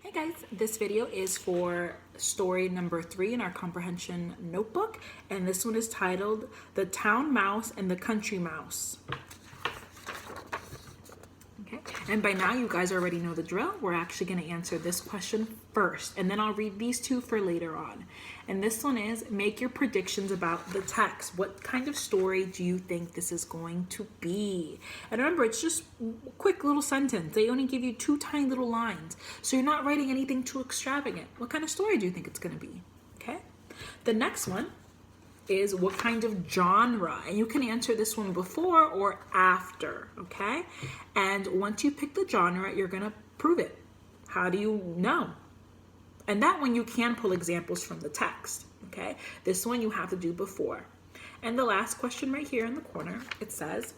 Hey guys, this video is for story number 3 in our comprehension notebook, and this one is titled The Town Mouse and the Country Mouse. Okay, and by now you guys already know the drill. We're actually going to answer this question first, and then I'll read these two for later on. And this one is, make your predictions about the text. What kind of story do you think this is going to be? And remember, it's just a quick little sentence. They only give you 2 tiny little lines, so you're not writing anything too extravagant. What kind of story do you think it's going to be? Okay. The next one is what kind of genre, and you can answer this one before or after, okay? And once you pick the genre, you're gonna prove it. How do you know? And that one you can pull examples from the text, okay? This one you have to do before. And the last question right here in the corner, it says,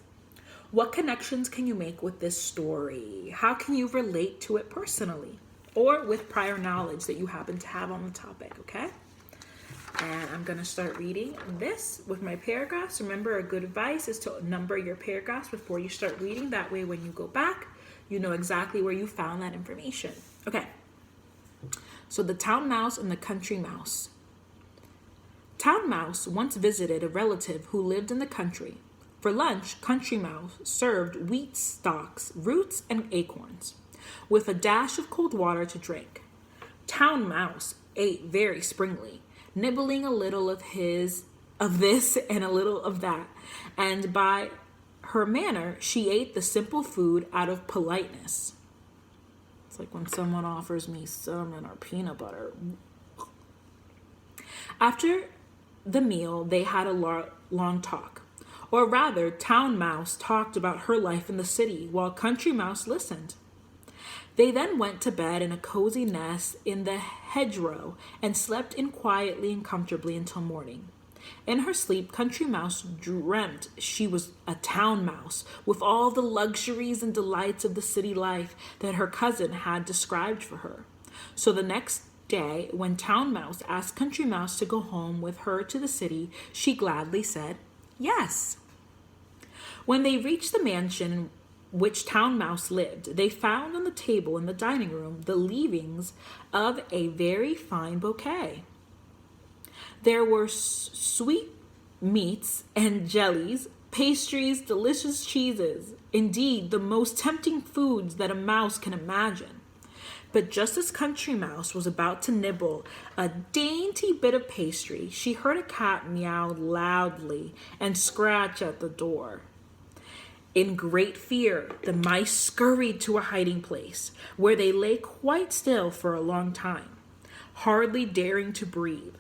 what connections can you make with this story? How can you relate to it personally or with prior knowledge that you happen to have on the topic, okay? And I'm going to start reading this with my paragraphs. Remember, a good advice is to number your paragraphs before you start reading. That way, when you go back, you know exactly where you found that information. Okay. So the town mouse and the country mouse. Town mouse once visited a relative who lived in the country. For lunch, country mouse served wheat stalks, roots, and acorns, with a dash of cold water to drink. Town mouse ate very springily, nibbling a little of this and a little of that, and by her manner, she ate the simple food out of politeness. It's like when someone offers me cinnamon or peanut butter. After the meal, they had a long talk. Or rather, Town Mouse talked about her life in the city, while Country Mouse listened. They then went to bed in a cozy nest in the hedgerow and slept in quietly and comfortably until morning. In her sleep, Country Mouse dreamt she was a town mouse with all the luxuries and delights of the city life that her cousin had described for her. So the next day, when Town Mouse asked Country Mouse to go home with her to the city, she gladly said yes. When they reached the mansion which Town Mouse lived, they found on the table in the dining room the leavings of a very fine bouquet. There were sweet meats and jellies, pastries, delicious cheeses, indeed the most tempting foods that a mouse can imagine. But just as Country Mouse was about to nibble a dainty bit of pastry, she heard a cat meow loudly and scratch at the door. In great fear, the mice scurried to a hiding place, where they lay quite still for a long time, hardly daring to breathe.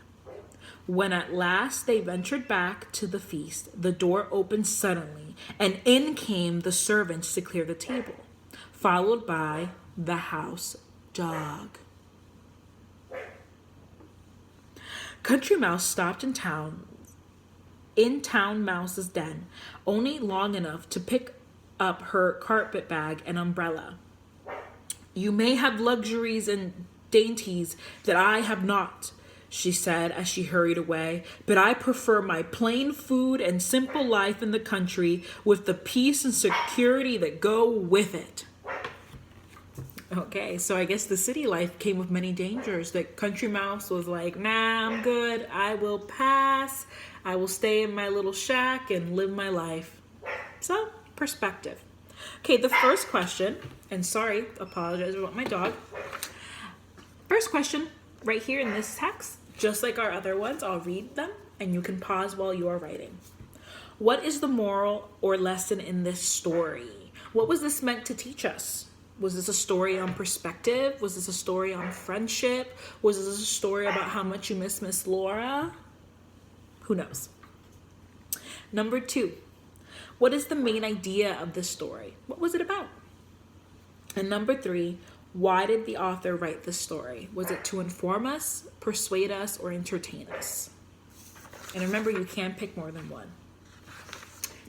When at last they ventured back to the feast, the door opened suddenly, and in came the servants to clear the table, followed by the house dog. Country Mouse stopped in Town Mouse's den, only long enough to pick up her carpet bag and umbrella. You may have luxuries and dainties that I have not, she said as she hurried away, but I prefer my plain food and simple life in the country with the peace and security that go with it. Okay, so I guess the city life came with many dangers. That Country Mouse was like, nah, I'm good. I will pass. I will stay in my little shack and live my life. So, perspective. Okay, the first question, and sorry, apologize about my dog. First question, right here in this text, just like our other ones, I'll read them and you can pause while you are writing. What is the moral or lesson in this story? What was this meant to teach us? Was this a story on perspective? Was this a story on friendship? Was this a story about how much you miss Miss Laura? Who knows? Number 2, what is the main idea of this story? What was it about? And number 3, why did the author write this story? Was it to inform us, persuade us, or entertain us? And remember, you can pick more than one.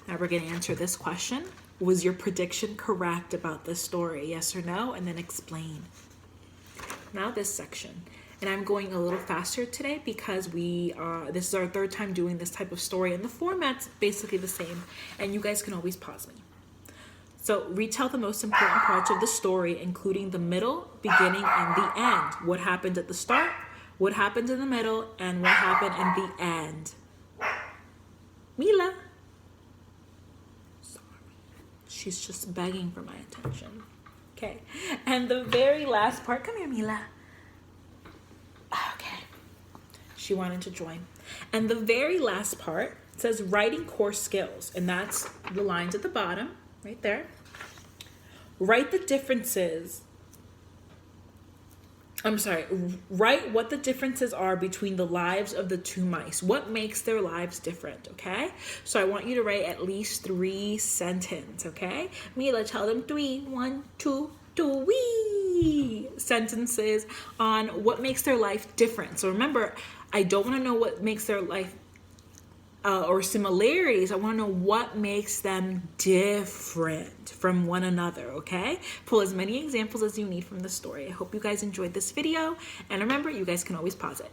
Now we're going to answer this question. Was your prediction correct about this story? Yes or no? And then explain. Now this section. And I'm going a little faster today because this is our 3rd time doing this type of story, and the format's basically the same, and you guys can always pause me. So retell the most important parts of the story, including the middle, beginning, and the end. What happened at the start, what happened in the middle, and what happened in the end. Mila. Sorry. She's just begging for my attention. Okay. And the very last part, come here, Mila. Okay. She wanted to join. And the very last part says writing core skills. And that's the lines at the bottom, right there. Write what the differences are between the lives of the two mice. What makes their lives different, okay? So I want you to write at least 3 sentences, okay? Mila, tell them 3. 1, 2, 3 sentences on what makes their life different. So remember, I don't want to know what makes their life or similarities. I want to know what makes them different from one another, okay? Pull as many examples as you need from the story. I hope you guys enjoyed this video. And remember, you guys can always pause it.